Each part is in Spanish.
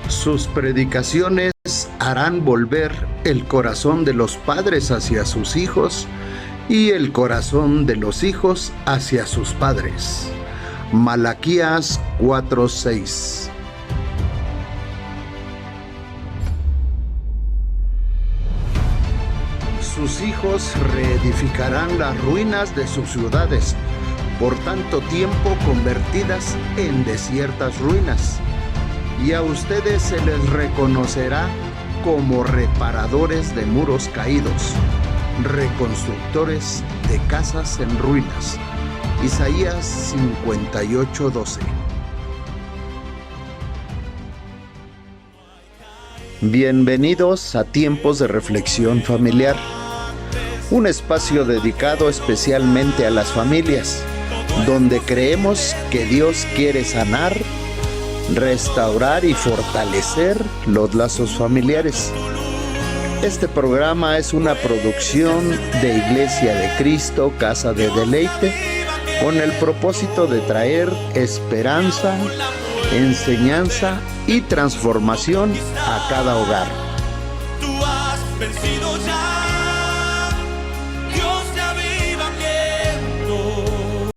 Sus predicaciones harán volver el corazón de los padres hacia sus hijos y el corazón de los hijos hacia sus padres. Malaquías 4:6. Sus hijos reedificarán las ruinas de sus ciudades, por tanto tiempo convertidas en desiertas ruinas, y a ustedes se les reconocerá como reparadores de muros caídos, reconstructores de casas en ruinas. Isaías 58:12. Bienvenidos a Tiempos de Reflexión Familiar, un espacio dedicado especialmente a las familias, donde creemos que Dios quiere sanar, restaurar y fortalecer los lazos familiares. Este programa es una producción de Iglesia de Cristo, Casa de Deleite, con el propósito de traer esperanza, enseñanza y transformación a cada hogar. Tú has vencido ya, Dios te aviva viento.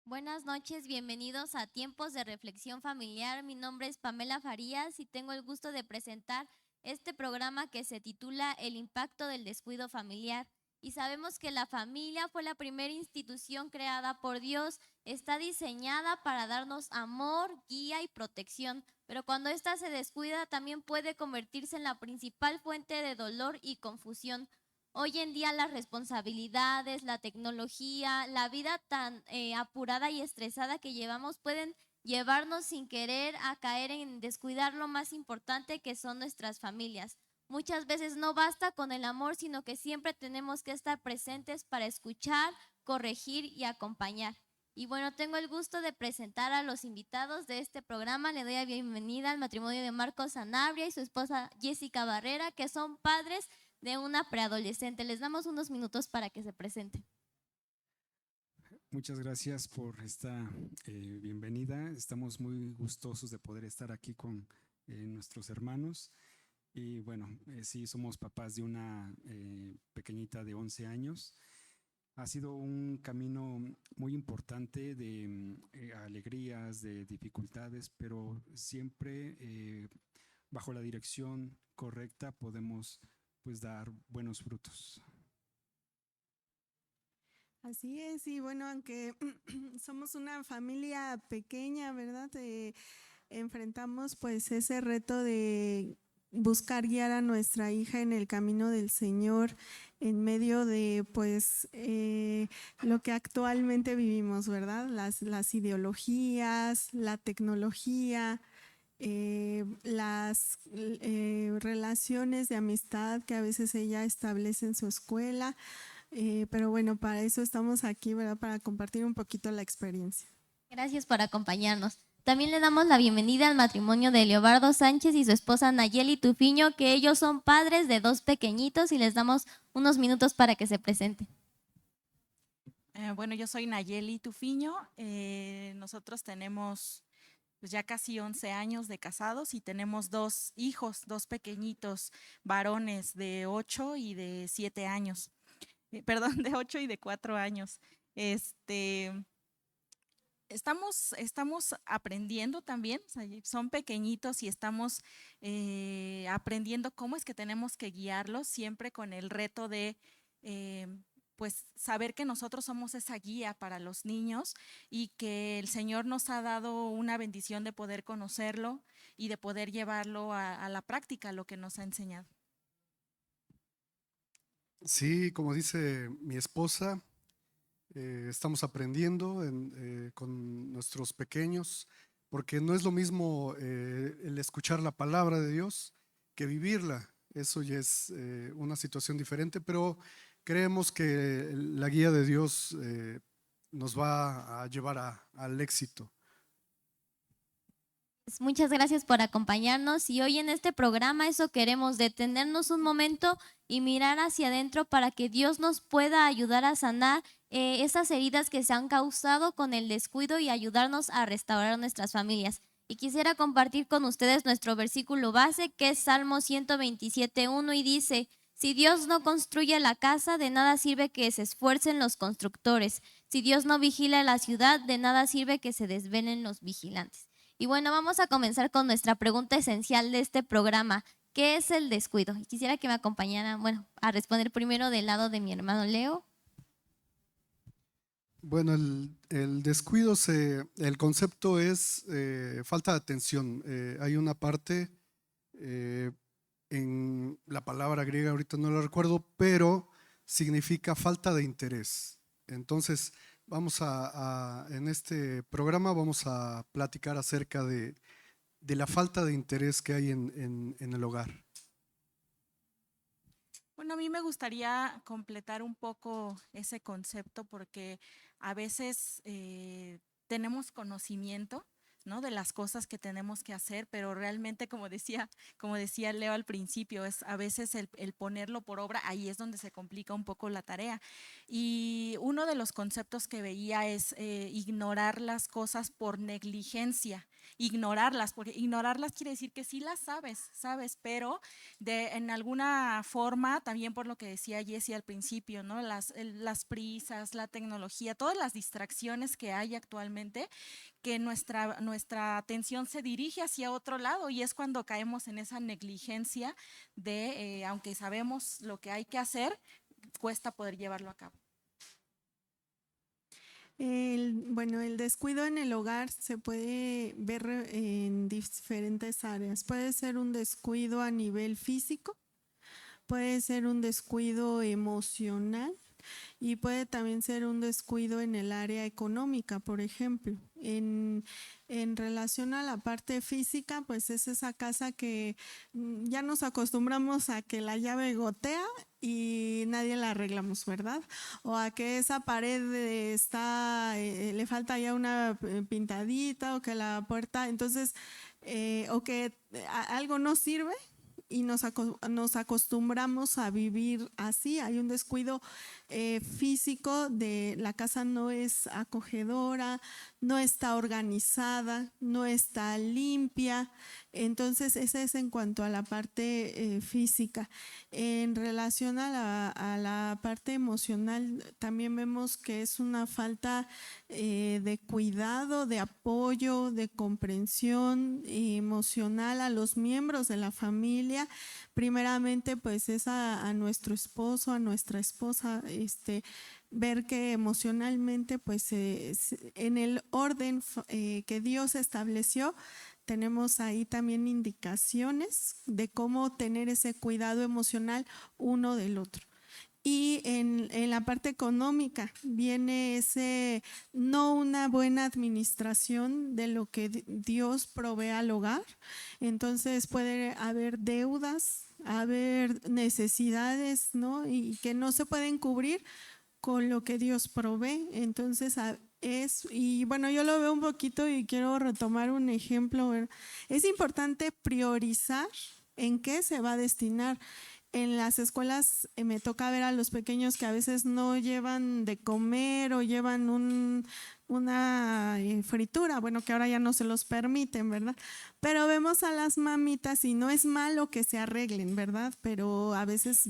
Buenas noches, bienvenidos a Tiempos de Reflexión Familiar. Mi nombre es Pamela Farías y tengo el gusto de presentar este programa que se titula El impacto del descuido familiar. Y sabemos que la familia fue la primera institución creada por Dios, está diseñada para darnos amor, guía y protección, pero cuando ésta se descuida también puede convertirse en la principal fuente de dolor y confusión. Hoy en día las responsabilidades, la tecnología, la vida tan apurada y estresada que llevamos pueden llevarnos sin querer a caer en descuidar lo más importante que son nuestras familias. Muchas veces no basta con el amor, sino que siempre tenemos que estar presentes para escuchar, corregir y acompañar. Y bueno, tengo el gusto de presentar a los invitados de este programa. Le doy la bienvenida al matrimonio de Marcos Sanabria y su esposa Jessica Barrera, que son padres de una preadolescente. Les damos unos minutos para que se presenten. Muchas gracias por esta bienvenida. Estamos muy gustosos de poder estar aquí con nuestros hermanos. Y bueno, sí, somos papás de una pequeñita de 11 años. Ha sido un camino muy importante de alegrías, de dificultades, pero siempre bajo la dirección correcta podemos pues dar buenos frutos. Así es, y bueno, aunque somos una familia pequeña, ¿verdad? Enfrentamos pues ese reto de buscar guiar a nuestra hija en el camino del Señor en medio de pues lo que actualmente vivimos, ¿verdad? Las ideologías, la tecnología, las relaciones de amistad que a veces ella establece en su escuela, pero bueno, para eso estamos aquí, ¿verdad? Para compartir un poquito la experiencia. Gracias por acompañarnos. También le damos la bienvenida al matrimonio de Leobardo Sánchez y su esposa Nayeli Tufiño, que ellos son padres de 2 pequeñitos y les damos unos minutos para que se presenten. Bueno, yo soy Nayeli Tufiño. Nosotros tenemos pues ya casi 11 años de casados y tenemos 2 hijos, 2 pequeñitos varones de 8 y de 7 años. Perdón, de 8 y de 4 años. Estamos aprendiendo también, o sea, son pequeñitos y estamos aprendiendo cómo es que tenemos que guiarlos, siempre con el reto de pues saber que nosotros somos esa guía para los niños y que el Señor nos ha dado una bendición de poder conocerlo y de poder llevarlo a la práctica, lo que nos ha enseñado. Sí, como dice mi esposa, estamos aprendiendo con nuestros pequeños, porque no es lo mismo el escuchar la palabra de Dios que vivirla. Eso ya es una situación diferente, pero creemos que la guía de Dios nos va a llevar al éxito. Muchas gracias por acompañarnos y hoy en este programa eso queremos, detenernos un momento y mirar hacia adentro para que Dios nos pueda ayudar a sanar esas heridas que se han causado con el descuido y ayudarnos a restaurar nuestras familias. Y quisiera compartir con ustedes nuestro versículo base, que es Salmo 127:1, y dice: si Dios no construye la casa, de nada sirve que se esfuercen los constructores. Si Dios no vigila la ciudad, de nada sirve que se desvelen los vigilantes. Y bueno, vamos a comenzar con nuestra pregunta esencial de este programa. ¿Qué es el descuido? Y quisiera que me acompañaran, a responder primero del lado de mi hermano Leo. Bueno, el descuido, el concepto es falta de atención. Hay una parte en la palabra griega, ahorita no lo recuerdo, pero significa falta de interés. Entonces, en este programa vamos a platicar acerca de la falta de interés que hay en el hogar. Bueno, a mí me gustaría completar un poco ese concepto porque a veces tenemos conocimiento, ¿no?, de las cosas que tenemos que hacer, pero realmente, como decía Leo al principio, es a veces el ponerlo por obra, ahí es donde se complica un poco la tarea. Y uno de los conceptos que veía es ignorar las cosas por negligencia. Porque ignorarlas quiere decir que sí las sabes, pero en alguna forma, también por lo que decía Jessie al principio, ¿no?, las prisas, la tecnología, todas las distracciones que hay actualmente, que nuestra atención se dirige hacia otro lado, y es cuando caemos en esa negligencia de, aunque sabemos lo que hay que hacer, cuesta poder llevarlo a cabo. El descuido en el hogar se puede ver en diferentes áreas. Puede ser un descuido a nivel físico, puede ser un descuido emocional y puede también ser un descuido en el área económica, por ejemplo. En relación a la parte física, pues es esa casa que ya nos acostumbramos a que la llave gotea y nadie la arreglamos, ¿verdad? O a que esa pared le falta ya una pintadita, o que la puerta, entonces, o que algo no sirve y nos acostumbramos a vivir así. Hay un descuido físico de la casa, no es acogedora, no está organizada, no está limpia. Entonces, ese es en cuanto a la parte física. En relación a la parte emocional, también vemos que es una falta de cuidado, de apoyo, de comprensión emocional a los miembros de la familia. Primeramente, pues es a nuestro esposo, a nuestra esposa, ver que emocionalmente, pues en el orden que Dios estableció, tenemos ahí también indicaciones de cómo tener ese cuidado emocional uno del otro. Y en la parte económica viene no una buena administración de lo que Dios provee al hogar. Entonces puede haber deudas, haber necesidades, ¿no?, y que no se pueden cubrir con lo que Dios provee. Entonces y bueno, yo lo veo un poquito y quiero retomar un ejemplo. Es importante priorizar en qué se va a destinar. En las escuelas me toca ver a los pequeños que a veces no llevan de comer o llevan una fritura, bueno, que ahora ya no se los permiten, ¿verdad? Pero vemos a las mamitas y no es malo que se arreglen, ¿verdad? Pero a veces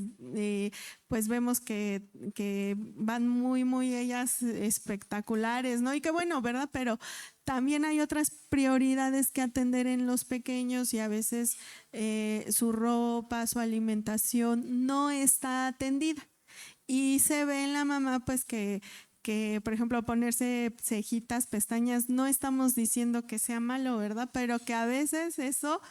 pues vemos que van muy ellas espectaculares, ¿no? Y qué bueno, ¿verdad? Pero también hay otras prioridades que atender en los pequeños y a veces su ropa, su alimentación no está atendida. Y se ve en la mamá pues que por ejemplo, ponerse cejitas, pestañas, no estamos diciendo que sea malo, ¿verdad? Pero que a veces eso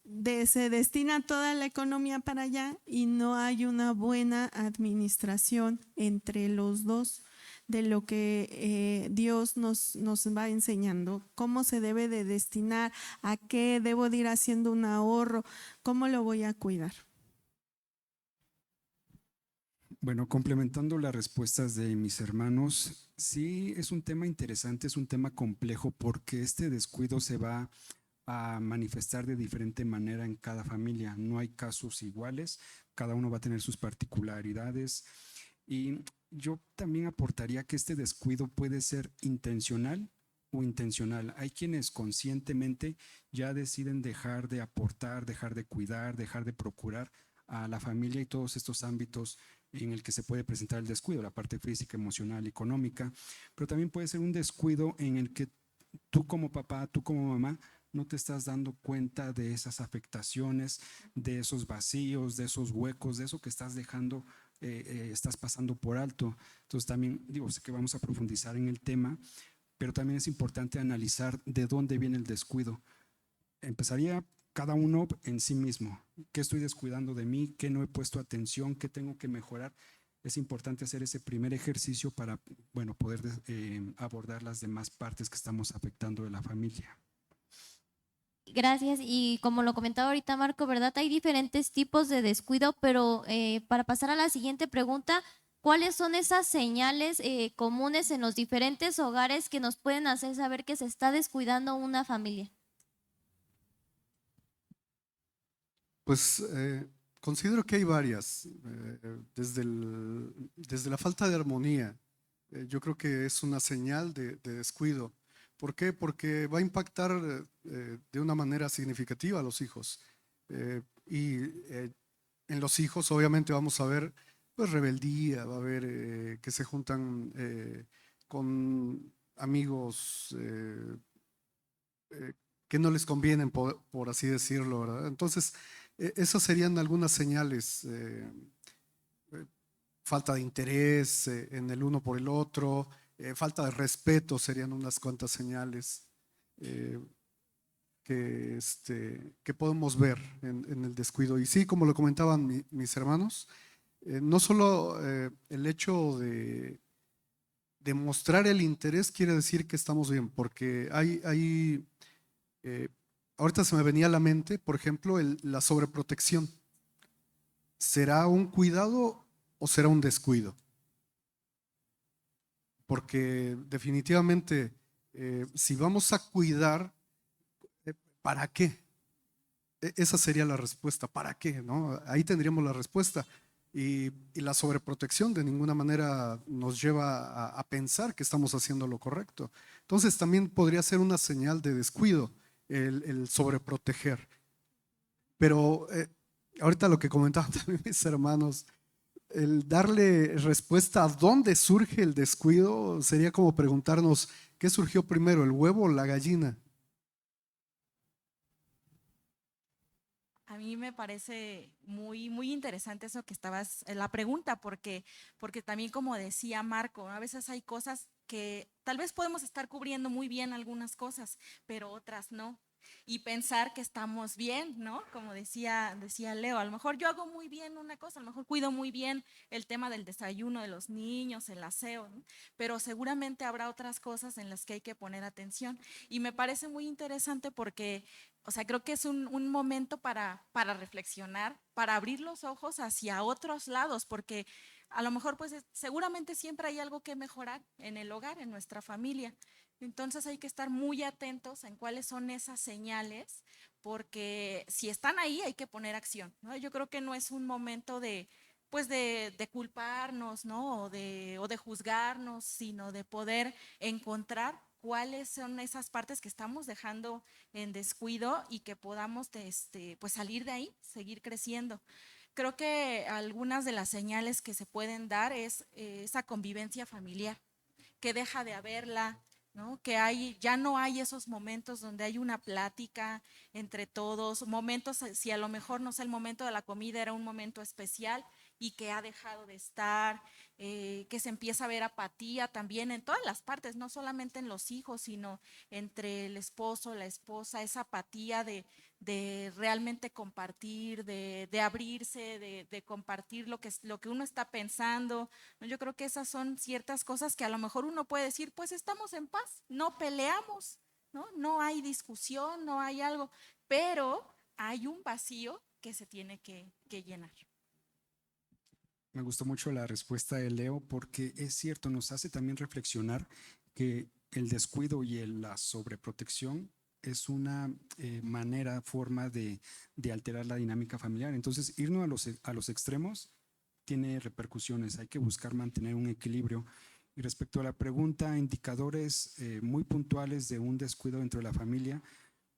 se destina toda la economía para allá y no hay una buena administración entre los dos de lo que Dios nos va enseñando, cómo se debe de destinar, a qué debo de ir haciendo un ahorro, cómo lo voy a cuidar. Bueno, complementando las respuestas de mis hermanos, sí es un tema interesante, es un tema complejo porque este descuido se va a manifestar de diferente manera en cada familia. No hay casos iguales, cada uno va a tener sus particularidades. Y yo también aportaría que este descuido puede ser intencional o intencional. Hay quienes conscientemente ya deciden dejar de aportar, dejar de cuidar, dejar de procurar a la familia y todos estos ámbitos en el que se puede presentar el descuido, la parte física, emocional, económica, pero también puede ser un descuido en el que tú como papá, tú como mamá, no te estás dando cuenta de esas afectaciones, de esos vacíos, de esos huecos, de eso que estás dejando, estás pasando por alto. Entonces también, digo, sé que vamos a profundizar en el tema, pero también es importante analizar de dónde viene el descuido. Empezaría cada uno en sí mismo. ¿Qué estoy descuidando de mí? ¿Qué no he puesto atención? ¿Qué tengo que mejorar? Es importante hacer ese primer ejercicio para, bueno, poder abordar las demás partes que estamos afectando de la familia. Gracias. Y como lo comentaba ahorita Marco, ¿verdad? Hay diferentes tipos de descuido, pero para pasar a la siguiente pregunta, ¿cuáles son esas señales comunes en los diferentes hogares que nos pueden hacer saber que se está descuidando una familia? Pues considero que hay varias, desde la falta de armonía. Yo creo que es una señal de descuido. ¿Por qué? Porque va a impactar de una manera significativa a los hijos. En los hijos obviamente vamos a ver pues, rebeldía, va a haber que se juntan con amigos que no les convienen, por así decirlo, ¿verdad? Entonces, esas serían algunas señales. Falta de interés en el uno por el otro, falta de respeto serían unas cuantas señales que podemos ver en el descuido. Y sí, como lo comentaban mis hermanos, no solo el hecho de mostrar el interés quiere decir que estamos bien, porque ahorita se me venía a la mente, por ejemplo, la sobreprotección. ¿Será un cuidado o será un descuido? Porque definitivamente, si vamos a cuidar, ¿para qué? Esa sería la respuesta, ¿para qué? ¿No? Ahí tendríamos la respuesta. Y la sobreprotección de ninguna manera nos lleva a pensar que estamos haciendo lo correcto. Entonces también podría ser una señal de descuido el sobreproteger. Pero ahorita lo que comentaban también mis hermanos, el darle respuesta a dónde surge el descuido sería como preguntarnos, ¿qué surgió primero, el huevo o la gallina? A mí me parece muy, muy interesante eso que estabas, la pregunta, porque también como decía Marco, a veces hay cosas que tal vez podemos estar cubriendo muy bien algunas cosas, pero otras no. Y pensar que estamos bien, ¿no? Como decía Leo, a lo mejor yo hago muy bien una cosa, a lo mejor cuido muy bien el tema del desayuno de los niños, el aseo, ¿no? Pero seguramente habrá otras cosas en las que hay que poner atención. Y me parece muy interesante porque, o sea, creo que es un momento para reflexionar, para abrir los ojos hacia otros lados, porque a lo mejor pues seguramente siempre hay algo que mejorar en el hogar, en nuestra familia. Entonces hay que estar muy atentos en cuáles son esas señales, porque si están ahí hay que poner acción, ¿no? Yo creo que no es un momento pues de culparnos, ¿no? O de juzgarnos, sino de poder encontrar cuáles son esas partes que estamos dejando en descuido y que podamos pues salir de ahí, seguir creciendo. Creo que algunas de las señales que se pueden dar es esa convivencia familiar, que deja de haberla, ¿no? Que ya no hay esos momentos donde hay una plática entre todos, momentos, si a lo mejor no sé, el momento de la comida era un momento especial y que ha dejado de estar, que se empieza a ver apatía también en todas las partes, no solamente en los hijos, sino entre el esposo, la esposa, esa apatía de realmente compartir, de abrirse, de compartir lo que uno está pensando. Yo creo que esas son ciertas cosas que a lo mejor uno puede decir, pues estamos en paz, no peleamos, ¿no? No hay discusión, no hay algo, pero hay un vacío que se tiene que llenar. Me gustó mucho la respuesta de Leo porque es cierto, nos hace también reflexionar que el descuido y la sobreprotección es una forma de alterar la dinámica familiar. Entonces, irnos a los extremos tiene repercusiones. Hay que buscar mantener un equilibrio. Y respecto a la pregunta, indicadores muy puntuales de un descuido dentro de la familia,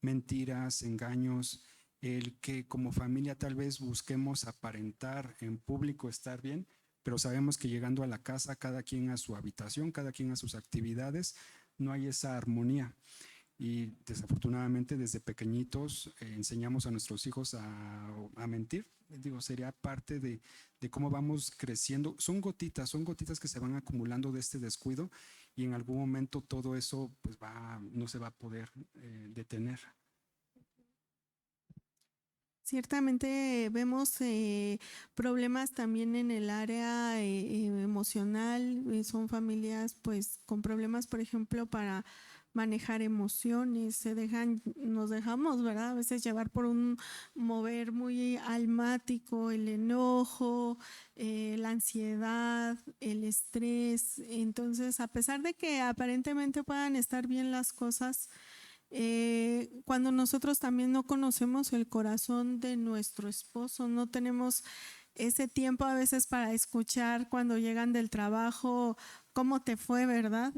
mentiras, engaños, el que como familia tal vez busquemos aparentar en público estar bien, pero sabemos que llegando a la casa, cada quien a su habitación, cada quien a sus actividades, no hay esa armonía. Y desafortunadamente desde pequeñitos enseñamos a nuestros hijos a mentir. Digo, sería parte de cómo vamos creciendo. Son gotitas que se van acumulando de este descuido y en algún momento todo eso pues no se va a poder detener. Ciertamente vemos problemas también en el área emocional. Son familias pues con problemas, por ejemplo, para manejar emociones, nos dejamos, ¿verdad? A veces llevar por un mover muy almático, el enojo, la ansiedad, el estrés. Entonces, a pesar de que aparentemente puedan estar bien las cosas, cuando nosotros también no conocemos el corazón de nuestro esposo, no tenemos ese tiempo a veces para escuchar cuando llegan del trabajo, cómo te fue, ¿verdad?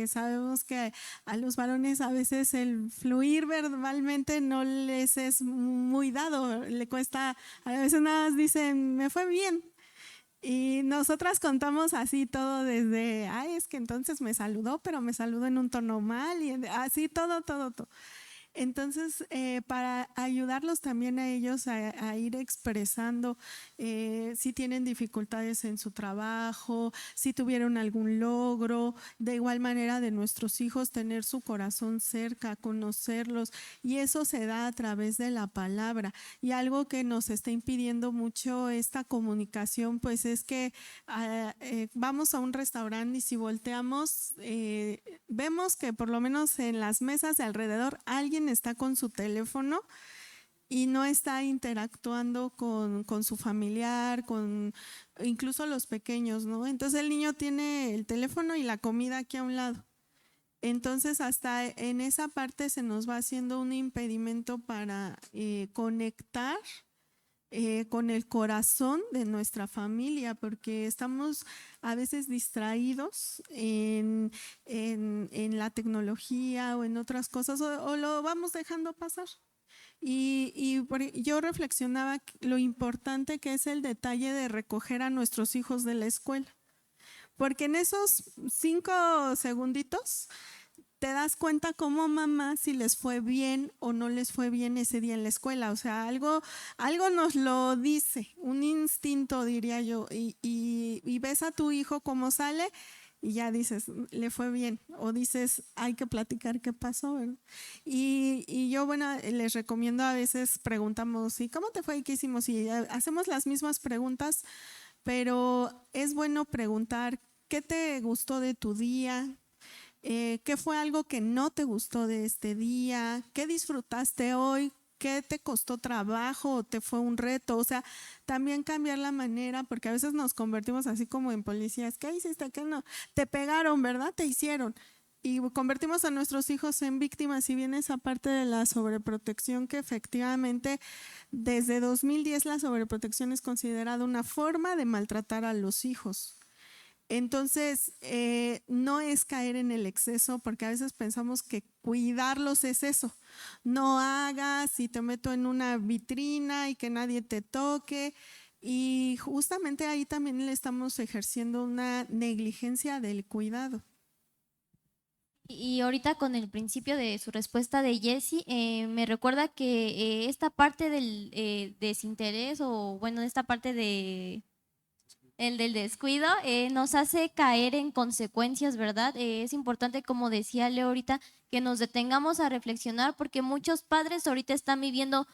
Sabemos que a los varones a veces el fluir verbalmente no les es muy dado, le cuesta, a veces nada más dicen, me fue bien. Y nosotras contamos así todo desde, es que entonces me saludó, pero me saludó en un tono mal y así todo. Entonces, para ayudarlos también a ellos a ir expresando si tienen dificultades en su trabajo, si tuvieron algún logro, de igual manera de nuestros hijos tener su corazón cerca, conocerlos, y eso se da a través de la palabra. Y algo que nos está impidiendo mucho esta comunicación, pues es que vamos a un restaurante y si volteamos, vemos que por lo menos en las mesas de alrededor alguien está con su teléfono y no está interactuando con su familiar, con incluso los pequeños, ¿no? Entonces el niño tiene el teléfono y la comida aquí a un lado. Entonces hasta en esa parte se nos va haciendo un impedimento para conectar con el corazón de nuestra familia, porque estamos a veces distraídos en la tecnología o en otras cosas, o lo vamos dejando pasar. Yo reflexionaba lo importante que es el detalle de recoger a nuestros hijos de la escuela, porque en esos 5 segunditos te das cuenta como mamá si les fue bien o no les fue bien ese día en la escuela. O sea, algo nos lo dice, un instinto diría yo, y ves a tu hijo cómo sale y ya dices, le fue bien, o dices, hay que platicar qué pasó, ¿verdad? Y yo, bueno, les recomiendo, a veces preguntamos, ¿y cómo te fue y qué hicimos? Y hacemos las mismas preguntas, pero es bueno preguntar, ¿qué te gustó de tu día? ¿Qué fue algo que no te gustó de este día? ¿Qué disfrutaste hoy? ¿Qué te costó trabajo o te fue un reto? O sea, también cambiar la manera, porque a veces nos convertimos así como en policías. ¿Qué hiciste? ¿Qué no? Te pegaron, ¿verdad? Te hicieron. Y convertimos a nuestros hijos en víctimas, y viene esa parte de la sobreprotección, que efectivamente desde 2010 la sobreprotección es considerada una forma de maltratar a los hijos. Entonces, no es caer en el exceso, porque a veces pensamos que cuidarlos es eso. No hagas y te meto en una vitrina y que nadie te toque. Y justamente ahí también le estamos ejerciendo una negligencia del cuidado. Y ahorita con el principio de su respuesta de Jessie, me recuerda que esta parte del desinterés, o bueno, esta parte del descuido, nos hace caer en consecuencias, ¿verdad? Es importante, como decía Leo ahorita, que nos detengamos a reflexionar, porque muchos padres ahorita están viviendo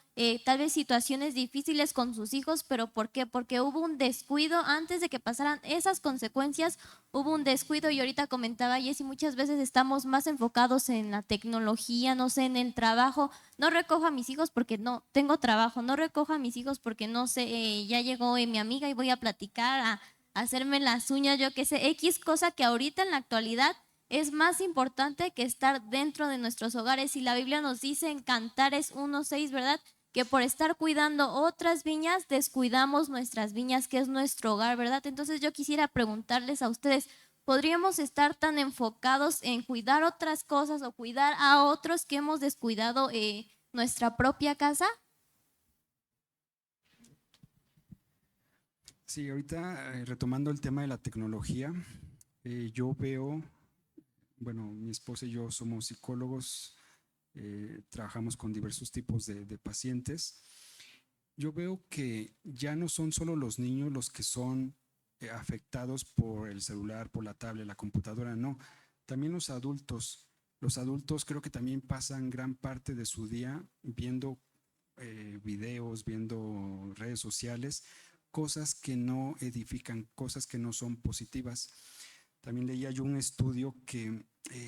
tal vez situaciones difíciles con sus hijos, pero ¿por qué? Porque hubo un descuido antes de que pasaran esas consecuencias, hubo un descuido. Y ahorita comentaba Jessie, muchas veces estamos más enfocados en la tecnología, no sé, en el trabajo. No recojo a mis hijos porque no tengo trabajo, no recojo a mis hijos porque no sé, ya llegó mi amiga y voy a platicar, a hacerme las uñas, yo qué sé, X cosa que ahorita en la actualidad es más importante que estar dentro de nuestros hogares. Y la Biblia nos dice en Cantares 1:6, ¿verdad?, que por estar cuidando otras viñas, descuidamos nuestras viñas, que es nuestro hogar, ¿verdad? Entonces yo quisiera preguntarles a ustedes, podríamos estar tan enfocados en cuidar otras cosas o cuidar a otros que hemos descuidado nuestra propia casa. Sí, ahorita retomando el tema de la tecnología, yo veo, bueno, mi esposa y yo somos psicólogos, trabajamos con diversos tipos de pacientes. Yo veo que ya no son solo los niños los que son afectados por el celular, por la tablet, la computadora, no, también los adultos. Los adultos creo que también pasan gran parte de su día viendo videos, viendo redes sociales, cosas que no edifican, cosas que no son positivas. También leía yo un estudio que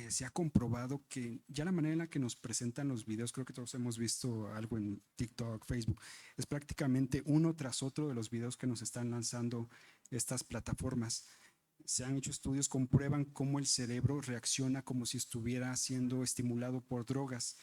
se ha comprobado que ya la manera en la que nos presentan los videos, creo que todos hemos visto algo en TikTok, Facebook, es prácticamente uno tras otro de los videos que nos están lanzando estas plataformas. Se han hecho estudios, comprueban cómo el cerebro reacciona como si estuviera siendo estimulado por drogas,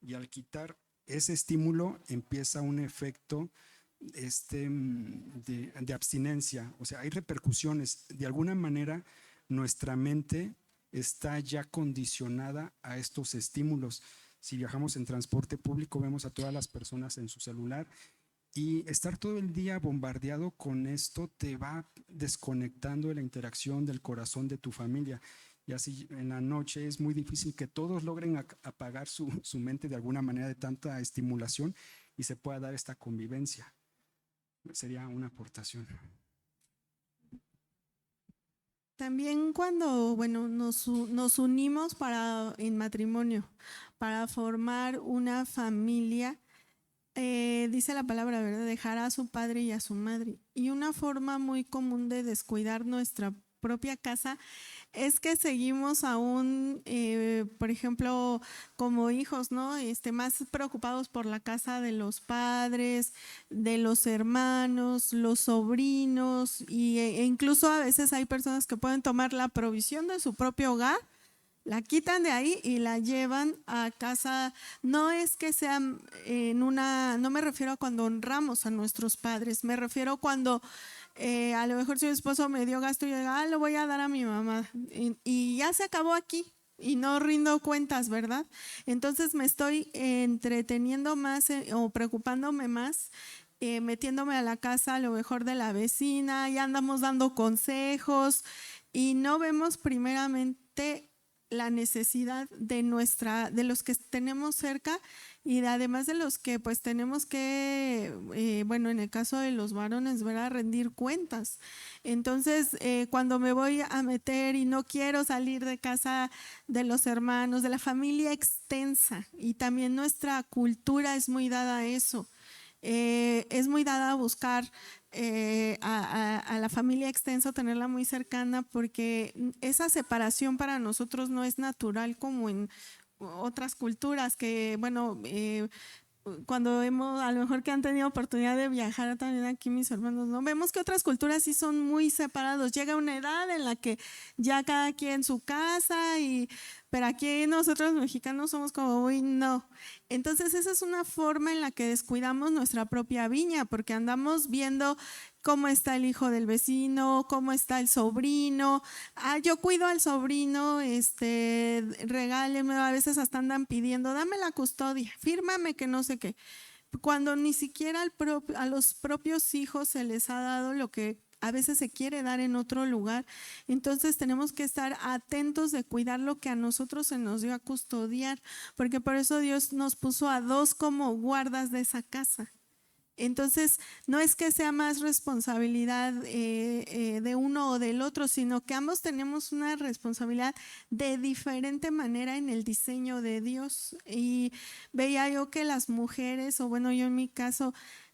y al quitar ese estímulo empieza un efecto de abstinencia. O sea, hay repercusiones. De alguna manera nuestra mente está ya condicionada a estos estímulos. Si viajamos en transporte público, vemos a todas las personas en su celular, y estar todo el día bombardeado con esto te va desconectando de la interacción del corazón de tu familia. Y así en la noche es muy difícil que todos logren apagar su mente de alguna manera de tanta estimulación y se pueda dar esta convivencia. Sería una aportación. También cuando, bueno, nos unimos en matrimonio para formar una familia, dice la palabra, ¿verdad? Dejará a su padre y a su madre. Y una forma muy común de descuidar nuestra propia casa es que seguimos aún, por ejemplo, como hijos, ¿no? Más preocupados por la casa de los padres, de los hermanos, los sobrinos, e incluso a veces hay personas que pueden tomar la provisión de su propio hogar, la quitan de ahí y la llevan a casa. No es que sea no me refiero a cuando honramos a nuestros padres, me refiero cuando a lo mejor si mi esposo me dio gasto y yo digo, lo voy a dar a mi mamá y ya se acabó aquí y no rindo cuentas, ¿verdad? Entonces me estoy entreteniendo más o preocupándome más, metiéndome a la casa a lo mejor de la vecina, ya andamos dando consejos y no vemos primeramente la necesidad de los que tenemos cerca y además de los que pues tenemos que, bueno, en el caso de los varones, ¿verdad? Rendir cuentas. Entonces, cuando me voy a meter y no quiero salir de casa de los hermanos, de la familia extensa, y también nuestra cultura es muy dada a eso. Es muy dada a buscar a la familia extensa, tenerla muy cercana, porque esa separación para nosotros no es natural como en otras culturas que, bueno, cuando vemos, a lo mejor que han tenido oportunidad de viajar también aquí mis hermanos, ¿no? Vemos que otras culturas sí son muy separados. Llega una edad en la que ya cada quien su casa, pero aquí nosotros mexicanos somos como, uy, no. Entonces esa es una forma en la que descuidamos nuestra propia viña, porque andamos viendo cómo está el hijo del vecino, cómo está el sobrino. Yo cuido al sobrino, regáleme, a veces hasta andan pidiendo, dame la custodia, fírmame que no sé qué. Cuando ni siquiera a los propios hijos se les ha dado lo que a veces se quiere dar en otro lugar. Entonces tenemos que estar atentos de cuidar lo que a nosotros se nos dio a custodiar, porque por eso Dios nos puso a dos como guardas de esa casa. Entonces, no es que sea más responsabilidad de uno o del otro, sino que ambos tenemos una responsabilidad de diferente manera en el diseño de Dios. Y veía yo que las mujeres, o bueno, yo en mi caso,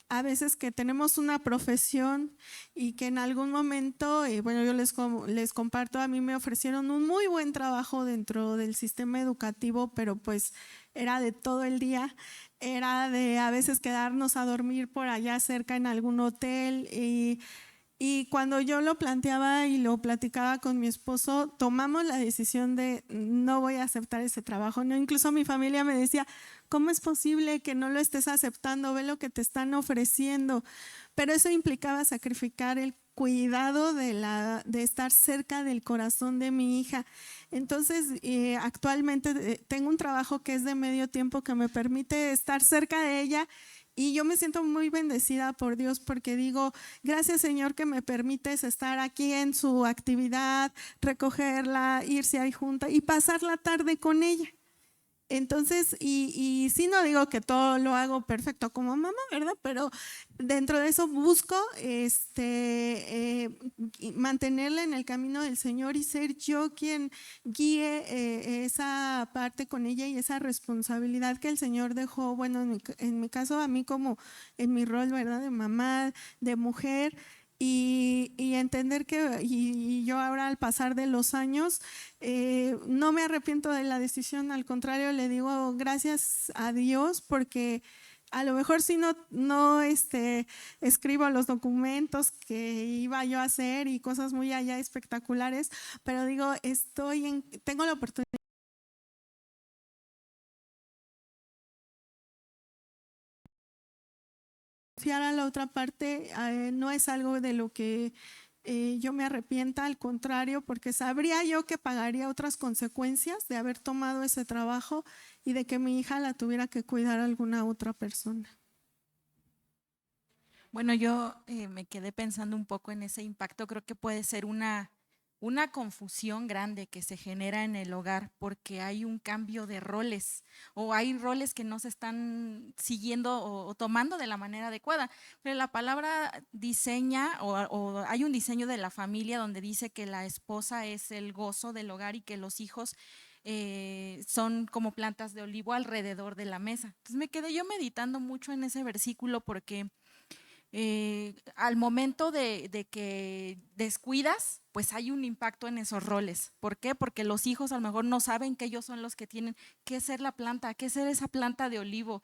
a veces que tenemos una profesión y que en algún momento, bueno, yo les comparto, a mí me ofrecieron un muy buen trabajo dentro del sistema educativo, pero pues era de todo el día, era de a veces quedarnos a dormir por allá cerca en algún hotel Y cuando yo lo planteaba y lo platicaba con mi esposo, tomamos la decisión de no voy a aceptar ese trabajo, ¿no? Incluso mi familia me decía, ¿cómo es posible que no lo estés aceptando? Ve lo que te están ofreciendo. Pero eso implicaba sacrificar el cuidado de estar cerca del corazón de mi hija. Entonces, actualmente tengo un trabajo que es de medio tiempo que me permite estar cerca de ella. Y yo me siento muy bendecida por Dios porque digo, gracias Señor que me permites estar aquí en su actividad, recogerla, irse ahí junta y pasar la tarde con ella. Entonces, y sí, no digo que todo lo hago perfecto como mamá, ¿verdad? Pero dentro de eso busco mantenerla en el camino del Señor y ser yo quien guíe esa parte con ella y esa responsabilidad que el Señor dejó, bueno, en mi caso a mí como en mi rol, ¿verdad? De mamá, de mujer. Y entender que, y yo ahora al pasar de los años, no me arrepiento de la decisión, al contrario, le digo gracias a Dios porque a lo mejor si no escribo los documentos que iba yo a hacer y cosas muy allá espectaculares, pero digo, tengo la oportunidad a la otra parte, no es algo de lo que yo me arrepienta, al contrario, porque sabría yo que pagaría otras consecuencias de haber tomado ese trabajo y de que mi hija la tuviera que cuidar alguna otra persona. Bueno, yo me quedé pensando un poco en ese impacto. Creo que puede ser una confusión grande que se genera en el hogar porque hay un cambio de roles o hay roles que no se están siguiendo o tomando de la manera adecuada. Pero la palabra diseña o hay un diseño de la familia donde dice que la esposa es el gozo del hogar y que los hijos son como plantas de olivo alrededor de la mesa. Entonces me quedé yo meditando mucho en ese versículo porque al momento de que descuidas, pues hay un impacto en esos roles. ¿Por qué? Porque los hijos a lo mejor no saben que ellos son los que tienen que ser la planta, que ser esa planta de olivo.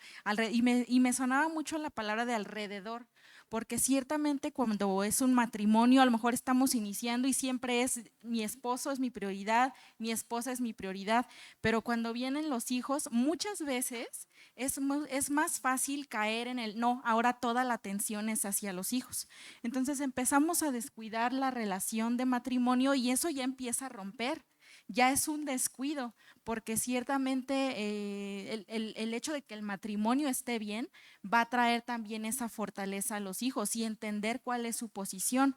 Y me sonaba mucho la palabra de alrededor, porque ciertamente cuando es un matrimonio, a lo mejor estamos iniciando y siempre es mi esposo es mi prioridad, mi esposa es mi prioridad, pero cuando vienen los hijos, muchas veces es más fácil caer en el no, ahora toda la atención es hacia los hijos. Entonces empezamos a descuidar la relación de matrimonio y eso ya empieza a romper. Ya es un descuido, porque ciertamente el hecho de que el matrimonio esté bien va a traer también esa fortaleza a los hijos y entender cuál es su posición.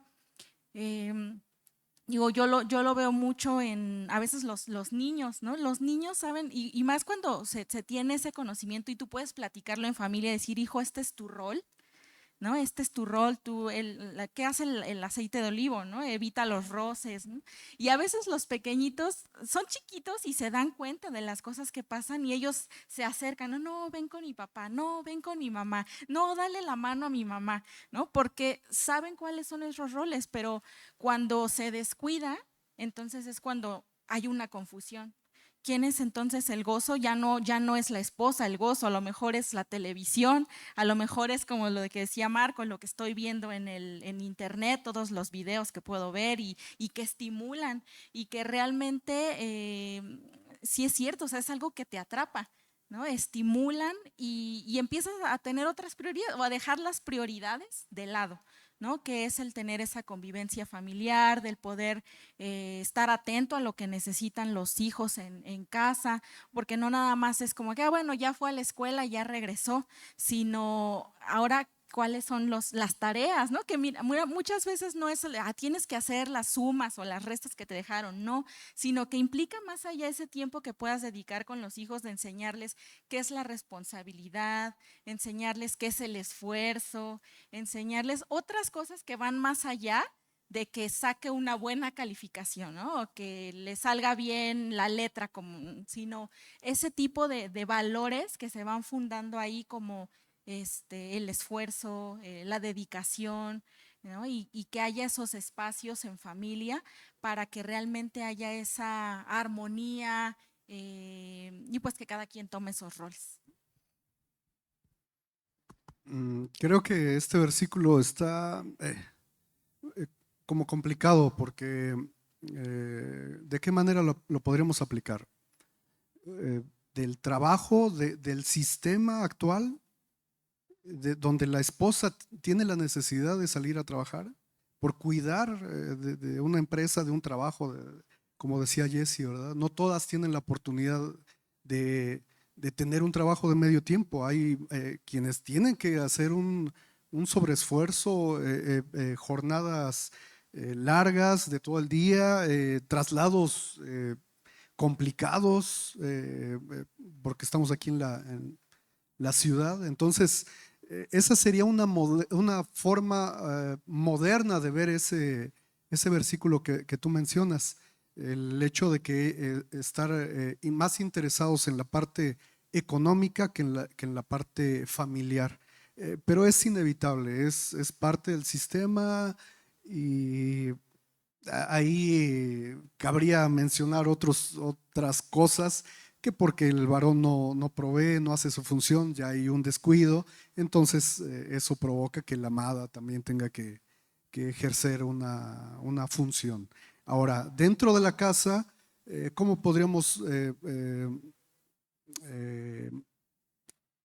Digo, yo lo veo mucho en a veces los niños, ¿no? Los niños saben, y más cuando se tiene ese conocimiento y tú puedes platicarlo en familia, decir, hijo, este es tu rol, ¿no? Este es tu rol, ¿qué hace el aceite de olivo, ¿no? Evita los roces, ¿no? Y a veces los pequeñitos son chiquitos y se dan cuenta de las cosas que pasan y ellos se acercan, no, no, ven con mi papá, no, ven con mi mamá, no, dale la mano a mi mamá, ¿no? Porque saben cuáles son esos roles, pero cuando se descuida, entonces es cuando hay una confusión. ¿Quién es entonces el gozo? Ya no es la esposa el gozo, a lo mejor es la televisión, a lo mejor es como lo que decía Marco, lo que estoy viendo en internet, todos los videos que puedo ver y que estimulan y que realmente sí es cierto, o sea, es algo que te atrapa, ¿no? Estimulan y empiezas a tener otras prioridades o a dejar las prioridades de lado, ¿no? Que es el tener esa convivencia familiar, del poder estar atento a lo que necesitan los hijos en casa, porque no nada más es como que, bueno, ya fue a la escuela, ya regresó, sino ahora cuáles son las tareas, ¿no? Que mira, muchas veces no es, tienes que hacer las sumas o las restas que te dejaron, no, sino que implica más allá ese tiempo que puedas dedicar con los hijos de enseñarles qué es la responsabilidad, enseñarles qué es el esfuerzo, enseñarles otras cosas que van más allá de que saque una buena calificación, ¿no? O que le salga bien la letra, sino ese tipo de valores que se van fundando ahí como el esfuerzo, la dedicación, ¿no? Y que haya esos espacios en familia para que realmente haya esa armonía y pues que cada quien tome esos roles. Creo que este versículo está como complicado porque ¿de qué manera lo podríamos aplicar? Del trabajo, del sistema actual, donde la esposa tiene la necesidad de salir a trabajar por cuidar de una empresa, de un trabajo, como decía Jesse, ¿verdad? No todas tienen la oportunidad de tener un trabajo de medio tiempo. Hay quienes tienen que hacer un sobreesfuerzo, jornadas largas de todo el día, traslados complicados, porque estamos aquí en la ciudad. Entonces, esa sería una forma moderna de ver ese versículo que tú mencionas. El hecho de que estar más interesados en la parte económica que en la parte familiar. Pero es inevitable, es parte del sistema y ahí cabría mencionar otras cosas que porque el varón no provee, no hace su función, ya hay un descuido, entonces eso provoca que la amada también tenga que ejercer una función. Ahora, dentro de la casa, ¿cómo podríamos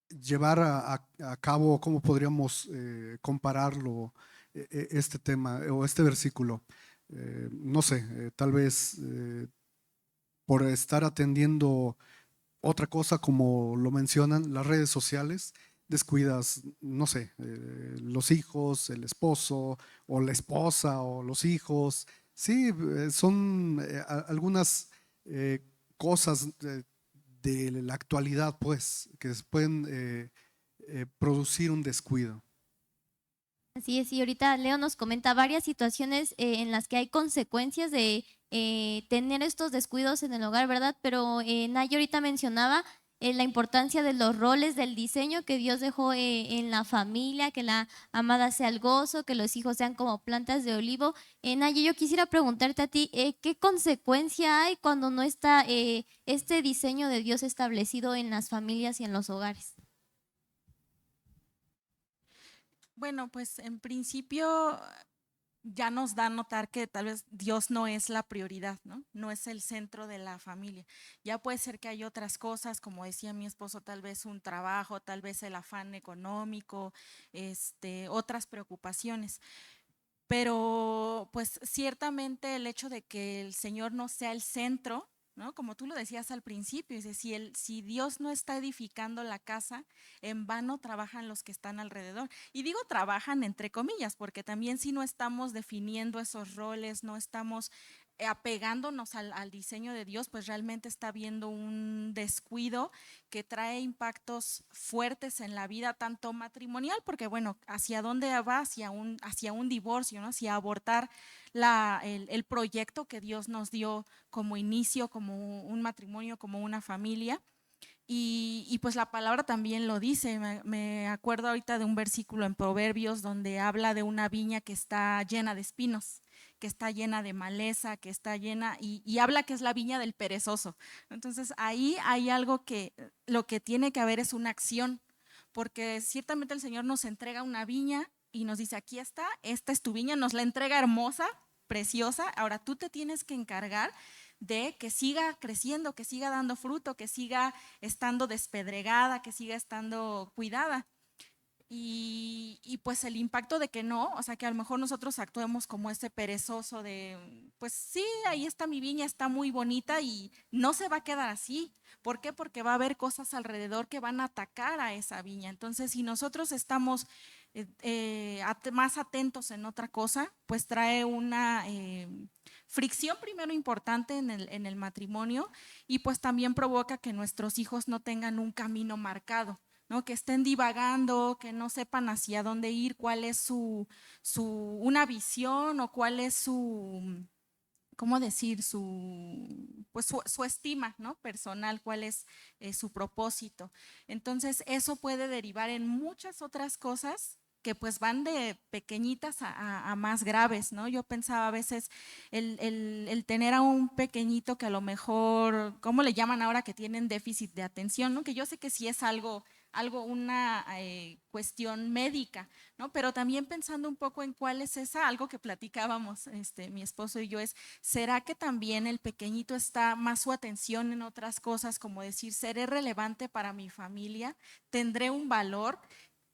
llevar a cabo, cómo podríamos compararlo, este tema o este versículo? No sé, tal vez por estar atendiendo otra cosa, como lo mencionan, las redes sociales, descuidas, no sé, los hijos, el esposo o la esposa o los hijos. Sí, son algunas cosas de la actualidad, pues, que pueden producir un descuido. Así es, y ahorita Leo nos comenta varias situaciones en las que hay consecuencias de tener estos descuidos en el hogar, ¿verdad? Pero Nay ahorita mencionaba la importancia de los roles, del diseño que Dios dejó en la familia, que la amada sea el gozo, que los hijos sean como plantas de olivo. Nay, yo quisiera preguntarte a ti, ¿qué consecuencia hay cuando no está este diseño de Dios establecido en las familias y en los hogares? Bueno, pues en principio ya nos da a notar que tal vez Dios no es la prioridad, ¿no? No es el centro de la familia. Ya puede ser que hay otras cosas, como decía mi esposo, tal vez un trabajo, tal vez el afán económico, otras preocupaciones. Pero pues ciertamente el hecho de que el Señor no sea el centro, ¿no? Como tú lo decías al principio, dice, si Dios no está edificando la casa, en vano trabajan los que están alrededor. Y digo trabajan entre comillas, porque también si no estamos definiendo esos roles, no estamos apegándonos al diseño de Dios, pues realmente está habiendo un descuido que trae impactos fuertes en la vida, tanto matrimonial, porque bueno, ¿hacia dónde va? Hacia un divorcio, ¿no? Hacia abortar el proyecto que Dios nos dio como inicio, como un matrimonio, como una familia. Y pues la palabra también lo dice. Me acuerdo ahorita de un versículo en Proverbios donde habla de una viña que está llena de espinos, que está llena de maleza, que está llena, y habla que es la viña del perezoso. Entonces ahí hay algo que lo que tiene que haber es una acción, porque ciertamente el Señor nos entrega una viña y nos dice, aquí está, esta es tu viña, nos la entrega hermosa, preciosa, ahora tú te tienes que encargar de que siga creciendo, que siga dando fruto, que siga estando despedregada, que siga estando cuidada. Y pues el impacto de que no, o sea, que a lo mejor nosotros actuemos como ese perezoso de, pues sí, ahí está mi viña, está muy bonita y no se va a quedar así. ¿Por qué? Porque va a haber cosas alrededor que van a atacar a esa viña. Entonces, si nosotros estamos más atentos en otra cosa, pues trae una fricción primero importante en el matrimonio y pues también provoca que nuestros hijos no tengan un camino marcado, ¿no? Que estén divagando, que no sepan hacia dónde ir, cuál es una visión o cuál es ¿cómo decir? Su estima, ¿no? Personal, cuál es su propósito. Entonces, eso puede derivar en muchas otras cosas que pues van de pequeñitas a más graves, ¿no? Yo pensaba a veces el tener a un pequeñito que a lo mejor, ¿cómo le llaman ahora que tienen déficit de atención, ¿no? Que yo sé que sí es algo una cuestión médica, ¿no? Pero también pensando un poco en cuál es algo que platicábamos mi esposo y yo, ¿será que también el pequeñito está más su atención en otras cosas, como decir, ¿seré relevante para mi familia? ¿Tendré un valor?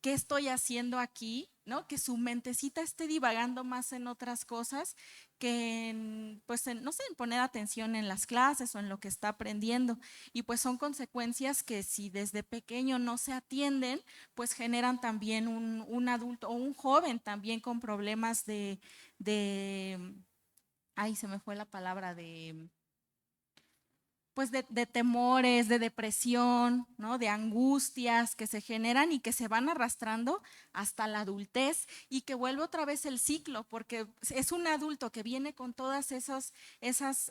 ¿Qué estoy haciendo aquí? ¿No? Que su mentecita esté divagando más en otras cosas que no sé, en poner atención en las clases o en lo que está aprendiendo. Y pues son consecuencias que si desde pequeño no se atienden, pues generan también un adulto o un joven también con problemas ay, se me fue la palabra, pues de temores, de depresión, ¿no? De angustias que se generan y que se van arrastrando hasta la adultez y que vuelve otra vez el ciclo, porque es un adulto que viene con todas esas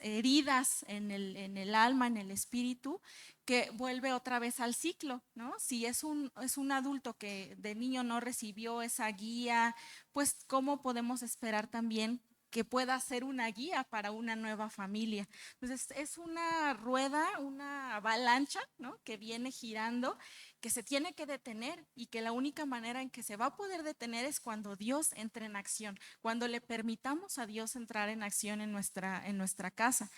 heridas en el alma, en el espíritu, que vuelve otra vez al ciclo, ¿no? Si es un adulto que de niño no recibió esa guía, pues ¿cómo podemos esperar también que pueda ser una guía para una nueva familia? Entonces es una rueda, una avalancha, ¿no? Que viene girando, que se tiene que detener y que la única manera en que se va a poder detener es cuando Dios entre en acción, cuando le permitamos a Dios entrar en acción en nuestra casa.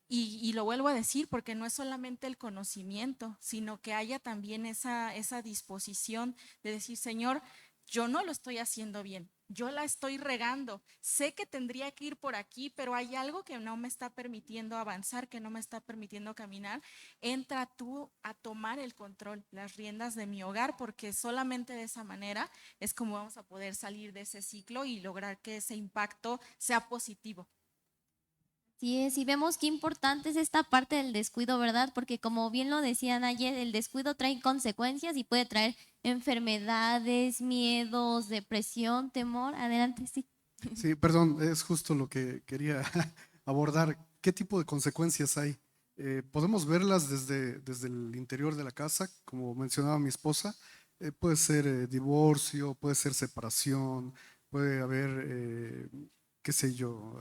Y lo vuelvo a decir porque no es solamente el conocimiento, sino que haya también esa disposición de decir, Señor, yo no lo estoy haciendo bien, yo la estoy regando, sé que tendría que ir por aquí, pero hay algo que no me está permitiendo avanzar, que no me está permitiendo caminar. Entra tú a tomar el control, las riendas de mi hogar, porque solamente de esa manera es como vamos a poder salir de ese ciclo y lograr que ese impacto sea positivo. Sí, y vemos qué importante es esta parte del descuido, ¿verdad? Porque como bien lo decían ayer, el descuido trae consecuencias y puede traer enfermedades, miedos, depresión, temor. Adelante, sí. Sí, perdón, es justo lo que quería abordar. ¿Qué tipo de consecuencias hay? Podemos verlas desde el interior de la casa, como mencionaba mi esposa. Puede ser divorcio, puede ser separación, puede haber, qué sé yo,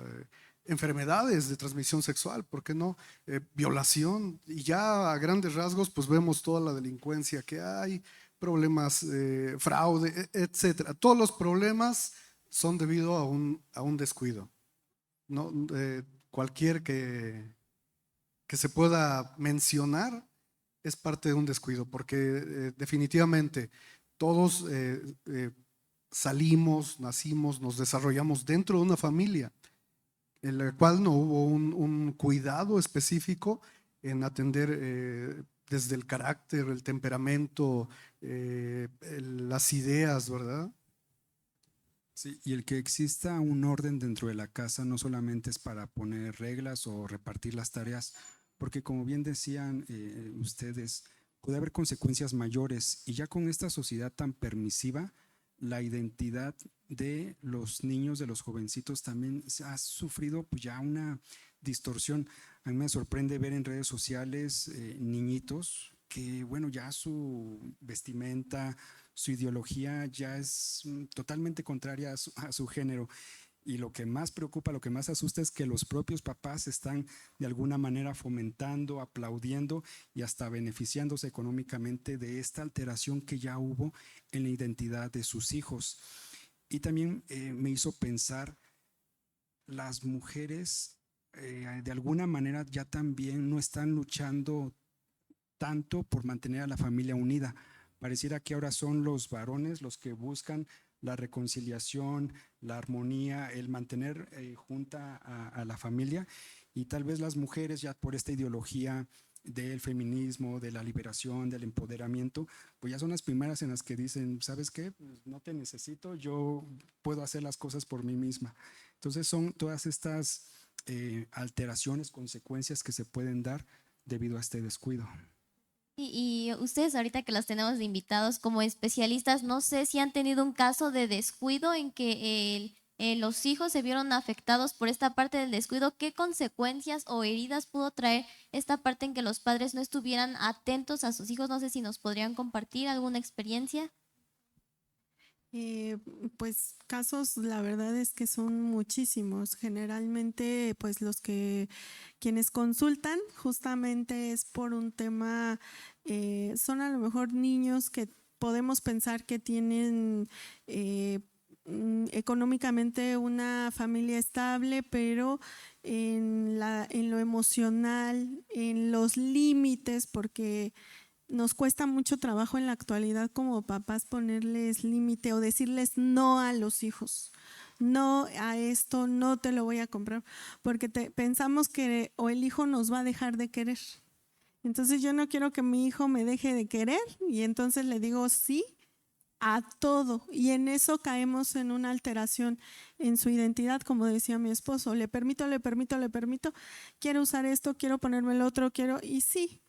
enfermedades de transmisión sexual, ¿por qué no? Violación, y ya a grandes rasgos, pues vemos toda la delincuencia que hay, problemas, fraude, etcétera. Todos los problemas son debido a un descuido. ¿No? Cualquier que se pueda mencionar es parte de un descuido, porque definitivamente todos salimos, nacimos, nos desarrollamos dentro de una familia en la cual no hubo un cuidado específico en atender desde el carácter, el temperamento, las ideas, ¿verdad? Sí, y el que exista un orden dentro de la casa no solamente es para poner reglas o repartir las tareas, porque como bien decían ustedes, puede haber consecuencias mayores y ya con esta sociedad tan permisiva, la identidad de los niños, de los jovencitos también ha sufrido pues ya una distorsión. A mí me sorprende ver en redes sociales niñitos que, bueno, ya su vestimenta, su ideología ya es totalmente contraria a su género. Y lo que más preocupa, lo que más asusta es que los propios papás están de alguna manera fomentando, aplaudiendo y hasta beneficiándose económicamente de esta alteración que ya hubo en la identidad de sus hijos. Y también me hizo pensar, las mujeres de alguna manera ya también no están luchando tanto por mantener a la familia unida. Pareciera que ahora son los varones los que buscan la reconciliación, la armonía, el mantener junta a la familia, y tal vez las mujeres ya por esta ideología del feminismo, de la liberación, del empoderamiento, pues ya son las primeras en las que dicen, ¿sabes qué? Pues no te necesito, yo puedo hacer las cosas por mí misma. Entonces son todas estas alteraciones, consecuencias que se pueden dar debido a este descuido. Y ustedes ahorita que los tenemos de invitados como especialistas, no sé si han tenido un caso de descuido en que los hijos se vieron afectados por esta parte del descuido. ¿Qué consecuencias o heridas pudo traer esta parte en que los padres no estuvieran atentos a sus hijos? No sé si nos podrían compartir alguna experiencia. Eh, pues casos, la verdad es que son muchísimos. Generalmente, pues quienes consultan justamente es por un tema, son a lo mejor niños que podemos pensar que tienen económicamente una familia estable, pero en lo emocional, en los límites, porque nos cuesta mucho trabajo en la actualidad como papás ponerles límite o decirles no a los hijos. No a esto, no te lo voy a comprar, porque pensamos que o el hijo nos va a dejar de querer. Entonces yo no quiero que mi hijo me deje de querer y entonces le digo sí a todo, y en eso caemos en una alteración en su identidad, como decía mi esposo, le permito, quiero usar esto, quiero ponerme el otro, y sí,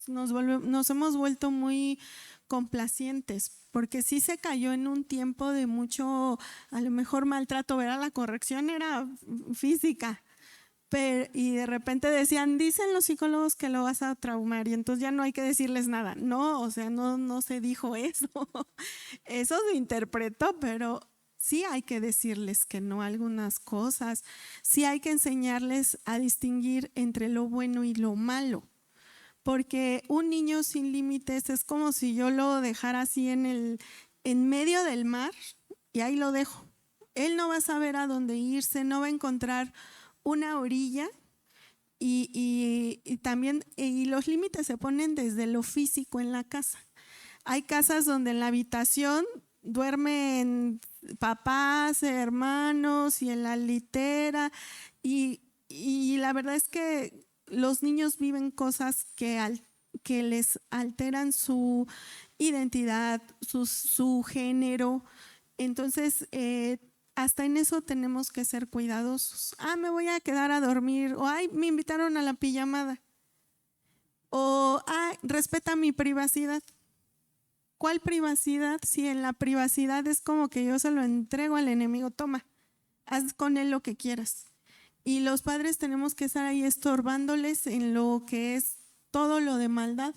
nos hemos vuelto muy complacientes, porque sí se cayó en un tiempo de mucho, a lo mejor maltrato, ¿verdad? La corrección era física, y de repente decían, dicen los psicólogos que lo vas a traumar y entonces ya no hay que decirles nada. No, o sea, no se dijo eso. Eso se interpretó, pero sí hay que decirles que no a algunas cosas. Sí hay que enseñarles a distinguir entre lo bueno y lo malo. Porque un niño sin límites es como si yo lo dejara así en medio del mar y ahí lo dejo. Él no va a saber a dónde irse, no va a encontrar una orilla, y también los límites se ponen desde lo físico en la casa. Hay casas donde en la habitación duermen papás, hermanos y en la litera, y la verdad es que los niños viven cosas que les alteran su identidad, su género. Entonces, hasta en eso tenemos que ser cuidadosos. Me voy a quedar a dormir, o me invitaron a la pijamada, o respeta mi privacidad. ¿Cuál privacidad? Si en la privacidad es como que yo se lo entrego al enemigo, toma, haz con él lo que quieras. Y los padres tenemos que estar ahí estorbándoles en lo que es todo lo de maldad.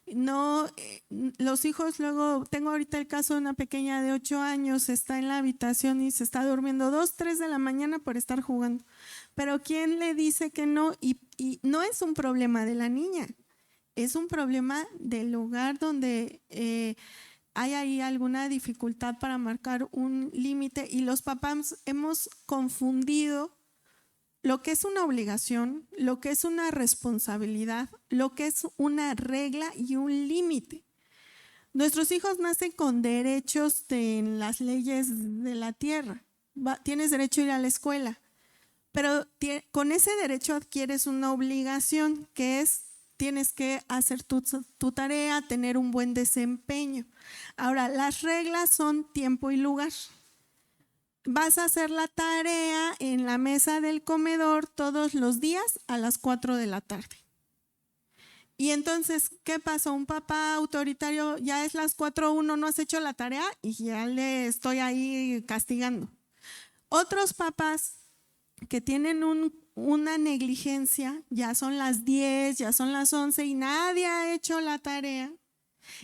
No, los hijos luego, tengo ahorita el caso de una pequeña de 8 años, está en la habitación y se está durmiendo 2, 3 de la mañana por estar jugando. Pero ¿quién le dice que no? Y no es un problema de la niña, es un problema del lugar donde hay ahí alguna dificultad para marcar un límite, y los papás hemos confundido lo que es una obligación, lo que es una responsabilidad, lo que es una regla y un límite. Nuestros hijos nacen con derechos en las leyes de la tierra. Tienes derecho a ir a la escuela, pero con ese derecho adquieres una obligación, que es tienes que hacer tu tarea, tener un buen desempeño. Ahora, las reglas son tiempo y lugar. Vas a hacer la tarea en la mesa del comedor todos los días a las 4 de la tarde. Y entonces, ¿qué pasó? Un papá autoritario, ya es las 4:01, no has hecho la tarea y ya le estoy ahí castigando. Otros papás que tienen una negligencia, ya son las 10, ya son las 11 y nadie ha hecho la tarea.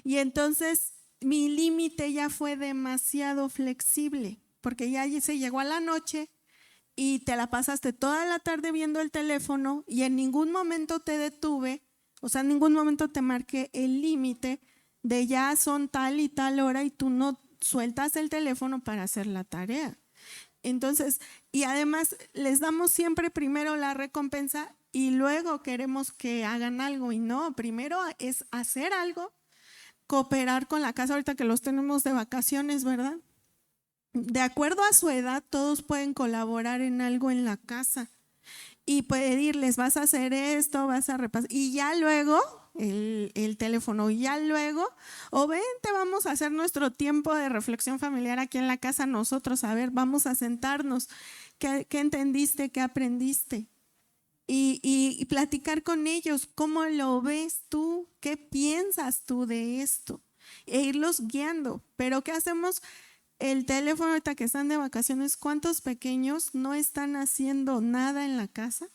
Y entonces mi límite ya fue demasiado flexible, porque ya se llegó a la noche y te la pasaste toda la tarde viendo el teléfono y en ningún momento te detuve, o sea, en ningún momento te marqué el límite de ya son tal y tal hora y tú no sueltas el teléfono para hacer la tarea. Entonces, y además les damos siempre primero la recompensa y luego queremos que hagan algo, y no, primero es hacer algo, cooperar con la casa, ahorita que los tenemos de vacaciones, ¿verdad? De acuerdo a su edad, todos pueden colaborar en algo en la casa y pedirles, vas a hacer esto, vas a repasar, y ya luego el teléfono, y ya luego, o vente, vamos a hacer nuestro tiempo de reflexión familiar aquí en la casa nosotros, a ver, vamos a sentarnos, ¿qué entendiste, qué aprendiste? Y platicar con ellos, ¿cómo lo ves tú? ¿Qué piensas tú de esto? E irlos guiando. Pero ¿qué hacemos? El teléfono, ahorita que están de vacaciones, ¿cuántos pequeños no están haciendo nada en la casa?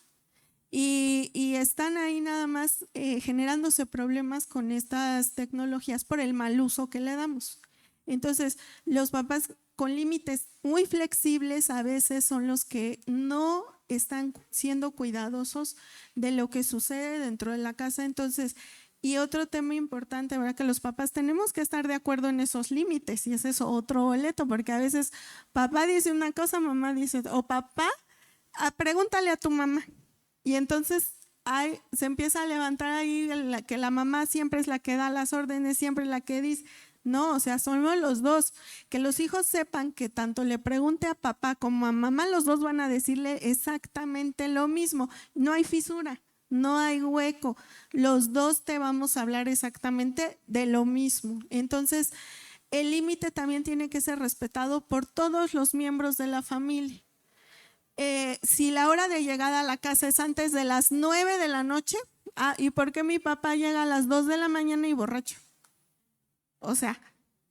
Y están ahí nada más generándose problemas con estas tecnologías por el mal uso que le damos. Entonces, los papás con límites muy flexibles a veces son los que no están siendo cuidadosos de lo que sucede dentro de la casa. Entonces, y otro tema importante, ¿verdad? Que los papás tenemos que estar de acuerdo en esos límites, y ese es otro boleto, porque a veces papá dice una cosa, mamá dice, o papá, pregúntale a tu mamá. Y entonces se empieza a levantar ahí que la mamá siempre es la que da las órdenes, siempre la que dice. No, o sea, somos los dos. Que los hijos sepan que tanto le pregunte a papá como a mamá, los dos van a decirle exactamente lo mismo. No hay fisura, no hay hueco. Los dos te vamos a hablar exactamente de lo mismo. Entonces, el límite también tiene que ser respetado por todos los miembros de la familia. Si la hora de llegada a la casa es antes de las 9 de la noche, ¿y por qué mi papá llega a las 2 de la mañana y borracho? O sea,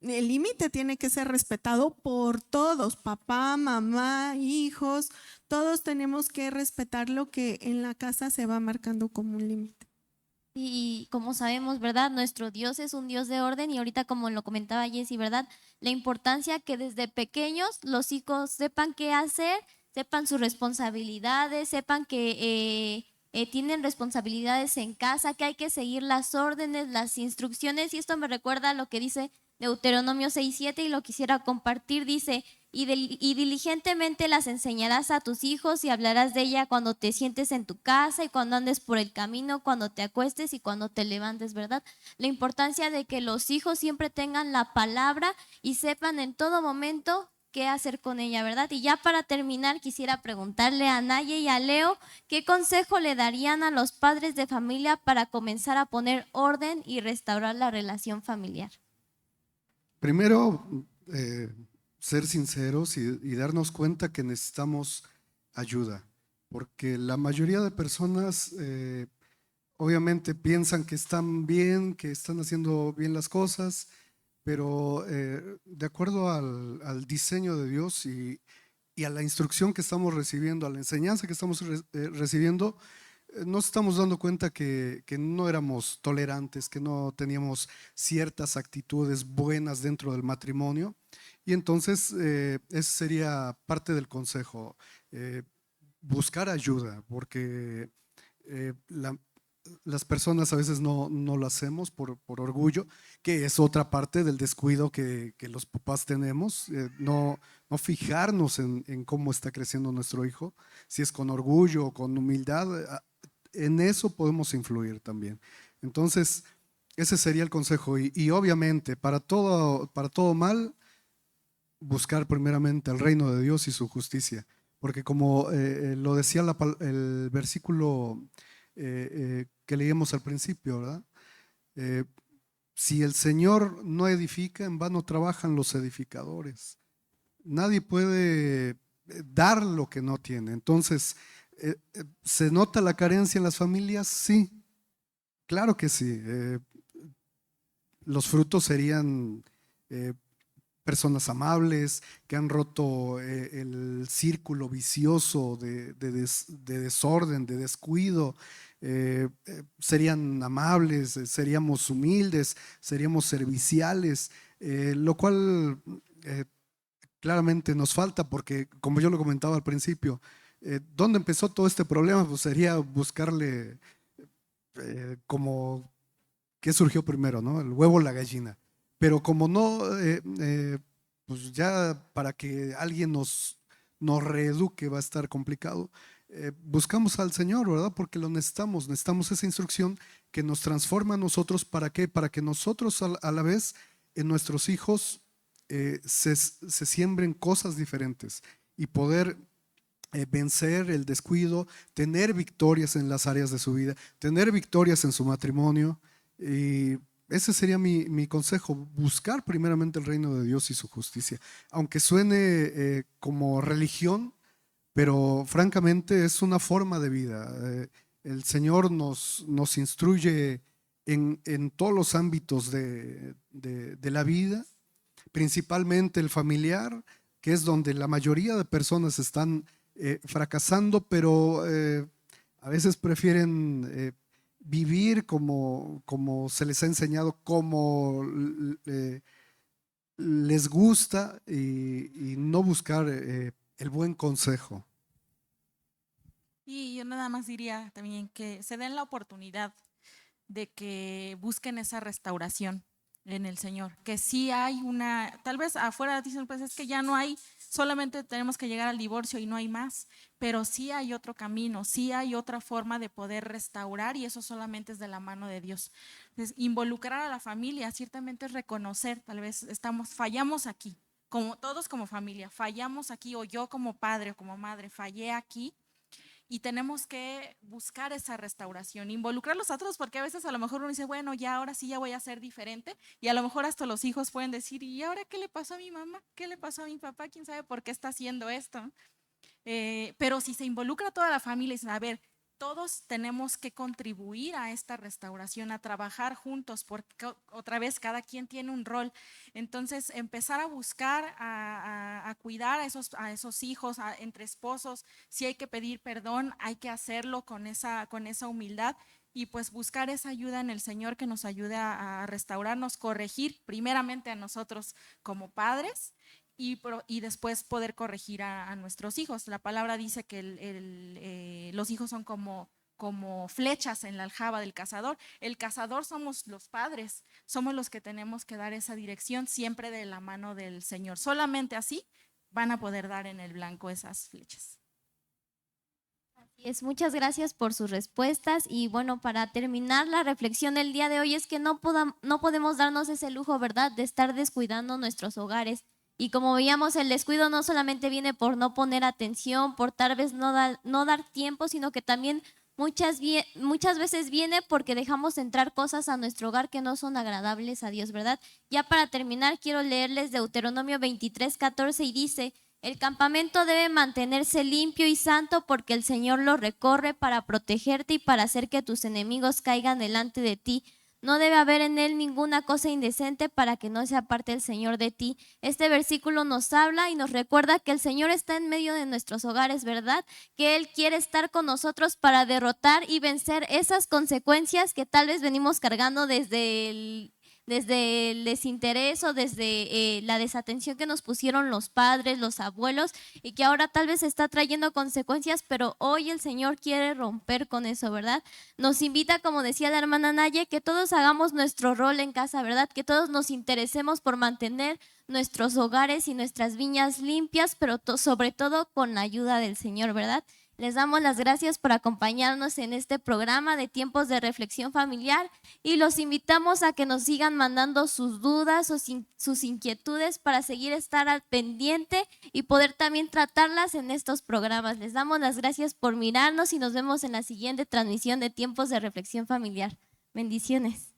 el límite tiene que ser respetado por todos, papá, mamá, hijos, todos tenemos que respetar lo que en la casa se va marcando como un límite. Y como sabemos, ¿verdad? Nuestro Dios es un Dios de orden y ahorita como lo comentaba Jessy, ¿verdad? La importancia que desde pequeños los hijos sepan qué hacer, sepan sus responsabilidades, sepan que tienen responsabilidades en casa, que hay que seguir las órdenes, las instrucciones, y esto me recuerda a lo que dice Deuteronomio 6:7 y lo quisiera compartir. Dice, y diligentemente las enseñarás a tus hijos y hablarás de ella cuando te sientes en tu casa y cuando andes por el camino, cuando te acuestes y cuando te levantes, ¿verdad? La importancia de que los hijos siempre tengan la palabra y sepan en todo momento qué hacer con ella, ¿verdad? Y ya para terminar, quisiera preguntarle a Naye y a Leo, ¿qué consejo le darían a los padres de familia para comenzar a poner orden y restaurar la relación familiar? Primero, ser sinceros y darnos cuenta que necesitamos ayuda, porque la mayoría de personas obviamente piensan que están bien, que están haciendo bien las cosas, pero de acuerdo al diseño de Dios y a la instrucción que estamos recibiendo, a la enseñanza que estamos recibiendo, nos estamos dando cuenta que no éramos tolerantes, que no teníamos ciertas actitudes buenas dentro del matrimonio. Y entonces ese sería parte del consejo, buscar ayuda, porque las personas a veces no lo hacemos por orgullo, que es otra parte del descuido que los papás tenemos, no fijarnos en cómo está creciendo nuestro hijo, si es con orgullo o con humildad, en eso podemos influir también. Entonces, ese sería el consejo y obviamente para todo mal, buscar primeramente el reino de Dios y su justicia, porque como lo decía el versículo que leímos al principio, ¿verdad? Si el Señor no edifica, en vano trabajan los edificadores. Nadie puede dar lo que no tiene. Entonces, ¿se nota la carencia en las familias? Sí, claro que sí. Los frutos serían personas amables que han roto el círculo vicioso de desorden, de descuido. Serían amables, seríamos humildes, seríamos serviciales, lo cual claramente nos falta porque, como yo lo comentaba al principio, ¿dónde empezó todo este problema? Pues sería buscarle como qué surgió primero, ¿no? El huevo o la gallina. Pero como no, pues ya para que alguien nos reeduque va a estar complicado. Buscamos al Señor, ¿verdad? Porque lo necesitamos esa instrucción que nos transforma a nosotros. ¿Para qué? Para que nosotros a la vez en nuestros hijos se siembren cosas diferentes y poder vencer el descuido, tener victorias en las áreas de su vida, tener victorias en su matrimonio. Y ese sería mi consejo, buscar primeramente el reino de Dios y su justicia. Aunque suene como religión, pero francamente es una forma de vida. El Señor nos instruye en todos los ámbitos de la vida, principalmente el familiar, que es donde la mayoría de personas están fracasando, pero a veces prefieren vivir como se les ha enseñado, como les gusta y no buscar el buen consejo. Y yo nada más diría también que se den la oportunidad de que busquen esa restauración en el Señor, que sí hay una, tal vez afuera dicen, pues es que ya no hay, solamente tenemos que llegar al divorcio y no hay más, pero sí hay otro camino, sí hay otra forma de poder restaurar y eso solamente es de la mano de Dios. Entonces, involucrar a la familia ciertamente es reconocer, tal vez fallamos aquí, como todos como familia, fallamos aquí, o yo como padre o como madre fallé aquí. Y tenemos que buscar esa restauración, involucrarlos a otros, porque a veces a lo mejor uno dice, bueno, ya ahora sí ya voy a ser diferente, y a lo mejor hasta los hijos pueden decir, ¿y ahora qué le pasó a mi mamá? ¿Qué le pasó a mi papá? ¿Quién sabe por qué está haciendo esto? Pero si se involucra toda la familia y dicen, a ver, todos tenemos que contribuir a esta restauración, a trabajar juntos, porque otra vez cada quien tiene un rol. Entonces, empezar a buscar, a cuidar a esos hijos, entre esposos, si hay que pedir perdón, hay que hacerlo con esa humildad y pues buscar esa ayuda en el Señor que nos ayude a restaurarnos, corregir primeramente a nosotros como padres. Y después poder corregir a nuestros hijos. La palabra dice que los hijos son como flechas en la aljaba del cazador. El cazador somos los padres, somos los que tenemos que dar esa dirección siempre de la mano del Señor. Solamente así van a poder dar en el blanco esas flechas. Muchas gracias por sus respuestas y bueno, para terminar la reflexión del día de hoy es que no podemos darnos ese lujo, ¿verdad?, de estar descuidando nuestros hogares. Y como veíamos, el descuido no solamente viene por no poner atención, por tal vez no dar tiempo, sino que también muchas veces viene porque dejamos entrar cosas a nuestro hogar que no son agradables a Dios, ¿verdad? Ya para terminar, quiero leerles Deuteronomio 23:14 y dice: el campamento debe mantenerse limpio y santo porque el Señor lo recorre para protegerte y para hacer que tus enemigos caigan delante de ti. No debe haber en él ninguna cosa indecente para que no se aparte el Señor de ti. Este versículo nos habla y nos recuerda que el Señor está en medio de nuestros hogares, ¿verdad? Que Él quiere estar con nosotros para derrotar y vencer esas consecuencias que tal vez venimos cargando desde el desinterés o desde la desatención que nos pusieron los padres, los abuelos, y que ahora tal vez está trayendo consecuencias, pero hoy el Señor quiere romper con eso, ¿verdad? Nos invita, como decía la hermana Naye, que todos hagamos nuestro rol en casa, ¿verdad? Que todos nos interesemos por mantener nuestros hogares y nuestras viñas limpias, pero sobre todo con la ayuda del Señor, ¿verdad? Les damos las gracias por acompañarnos en este programa de Tiempos de Reflexión Familiar y los invitamos a que nos sigan mandando sus dudas o sus inquietudes para seguir estar al pendiente y poder también tratarlas en estos programas. Les damos las gracias por mirarnos y nos vemos en la siguiente transmisión de Tiempos de Reflexión Familiar. Bendiciones.